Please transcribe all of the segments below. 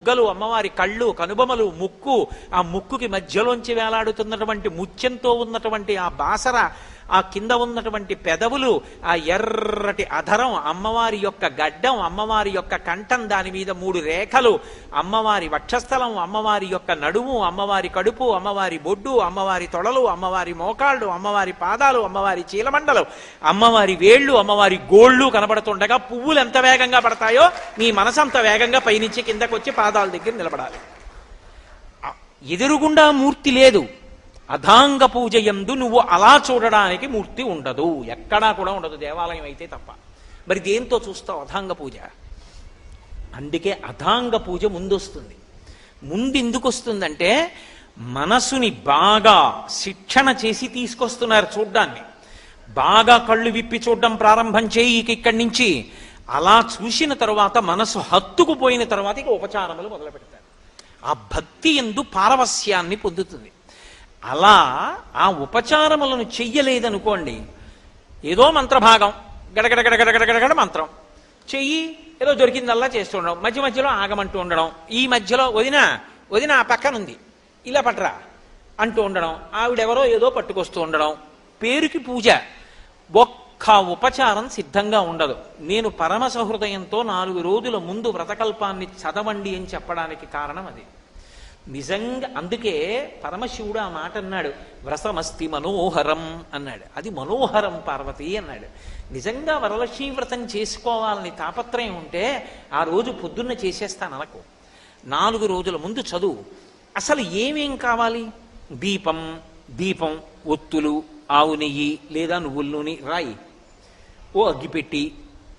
బుగ్గలు, అమ్మవారి కళ్ళు, కనుబొమలు, ముక్కు, ఆ ముక్కుకి మధ్యలోంచి వేలాడుతున్నటువంటి ముత్యంతో ఉన్నటువంటి ఆ బాసర, ఆ కింద ఉన్నటువంటి పెదవులు, ఆ ఎర్రటి అధరం, అమ్మవారి యొక్క గడ్డం, అమ్మవారి యొక్క కంఠం, దాని మీద 3 రేఖలు, అమ్మవారి వక్షస్థలం, అమ్మవారి యొక్క నడుము, అమ్మవారి కడుపు, అమ్మవారి బొడ్డు, అమ్మవారి తొడలు, అమ్మవారి మోకాళ్ళు, అమ్మవారి పాదాలు, అమ్మవారి చీలమండలు, అమ్మవారి వేళ్ళు, అమ్మవారి గోళ్ళు కనబడుతుండగా పువ్వులు ఎంత వేగంగా పడతాయో నీ మనసు అంత వేగంగా పైనుంచి కిందకొచ్చి పాదాల దగ్గర నిలబడాలి. ఎదురుగుండా మూర్తి లేదు. అధాంగ పూజ యందు నువ్వు అలా చూడడానికి మూర్తి ఉండదు, ఎక్కడా కూడా ఉండదు, దేవాలయం అయితే తప్ప. మరి దేంతో చూస్తావు అధాంగ పూజ? అందుకే అధాంగ పూజ ముందొస్తుంది. ముందు ఎందుకు వస్తుందంటే మనసుని బాగా శిక్షణ చేసి తీసుకొస్తున్నారు చూడ్డాన్ని. బాగా కళ్ళు విప్పి చూడడం ప్రారంభం చేయి ఇక్కడి నుంచి. అలా చూసిన తరువాత మనసు హత్తుకుపోయిన తర్వాత ఇక ఉపచారములు మొదలు పెడతారు. ఆ భక్తి యందు పారవస్యాన్ని పొందుతుంది. అలా ఆ ఉపచారములను చెయ్యలేదనుకోండి, ఏదో మంత్రభాగం గడగడగడగడగడగడ మంత్రం చెయ్యి, ఏదో దొరికిందల్లా చేస్తుండడం, మధ్య మధ్యలో ఆగమంటూ ఉండడం, ఈ మధ్యలో వదిన ఆ పక్కనుంది ఇలా పట్రా అంటూ ఉండడం, ఆవిడెవరో ఏదో పట్టుకొస్తూ ఉండడం, పేరుకి పూజ, ఒక్క ఉపచారం సిద్ధంగా ఉండదు. నేను పరమ సహృదయంతో 4 రోజుల ముందు వ్రతకల్పాన్ని చదవండి అని చెప్పడానికి కారణం అది. నిజంగా అందుకే పరమశివుడు ఆ మాట అన్నాడు, వ్రతమస్తి మనోహరం అన్నాడు. అది మనోహరం పార్వతి అన్నాడు. నిజంగా వరలక్ష్మీ వ్రతం చేసుకోవాలని తాపత్రయం ఉంటే ఆ రోజు పొద్దున్న చేసేస్తాను అనకు. 4 రోజుల ముందు చదువు. అసలు ఏమేం కావాలి? దీపం, ఒత్తులు, ఆవు నెయ్యి లేదా నువ్వుల నూనె రాయి, ఓ అగ్గిపెట్టి,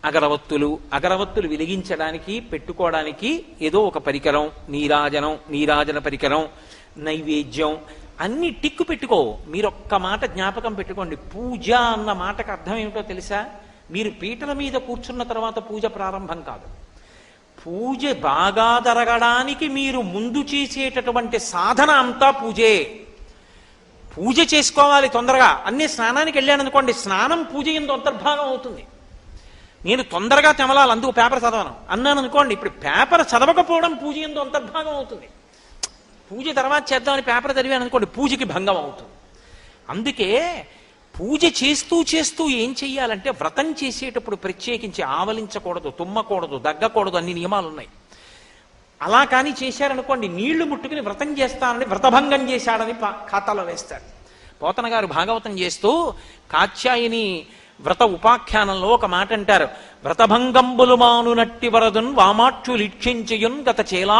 అగరవత్తులు వెలిగించడానికి పెట్టుకోవడానికి ఏదో ఒక పరికరం, నీరాజన పరికరం, నైవేద్యం, అన్ని టిక్కు పెట్టుకో. మీరొక్క మాట జ్ఞాపకం పెట్టుకోండి, పూజ అన్న మాటకు అర్థం ఏమిటో తెలుసా? మీరు పీటల మీద కూర్చున్న తర్వాత పూజ ప్రారంభం కాదు. పూజ బాగా జరగడానికి మీరు ముందు చేసేటటువంటి సాధన అంతా పూజే. పూజ చేసుకోవాలి తొందరగా. అన్ని స్నానానికి వెళ్ళాను అనుకోండి, స్నానం పూజ యందు అంతర్భాగం అవుతుంది. నేను తొందరగా తెమలాలి, అందుకు పేపర్ చదవను అన్నాను అనుకోండి, ఇప్పుడు పేపర్ చదవకపోవడం పూజ యందు అంతర్భాగం అవుతుంది. పూజ తర్వాత చేద్దామని పేపర్ చదివాను అనుకోండి, పూజకి భంగం అవుతుంది. అందుకే పూజ చేస్తూ ఏం చెయ్యాలంటే, వ్రతం చేసేటప్పుడు ప్రత్యేకించి ఆవలించకూడదు, తుమ్మకూడదు, దగ్గకూడదు, అన్ని నియమాలు ఉన్నాయి. అలా కానీ చేశారనుకోండి, నీళ్లు ముట్టుకుని వ్రతం చేస్తానని వ్రతభంగం చేశాడని ఖాతాలో వేస్తాడు. పోతన గారు భాగవతం చేస్తూ కాత్యాయని వ్రత ఉపాఖ్యానంలో ఒక మాట అంటారు, వ్రతభంగంబులు మానునట్టి వరదున్ వామాక్షులిక్షించయున్ గత చేలా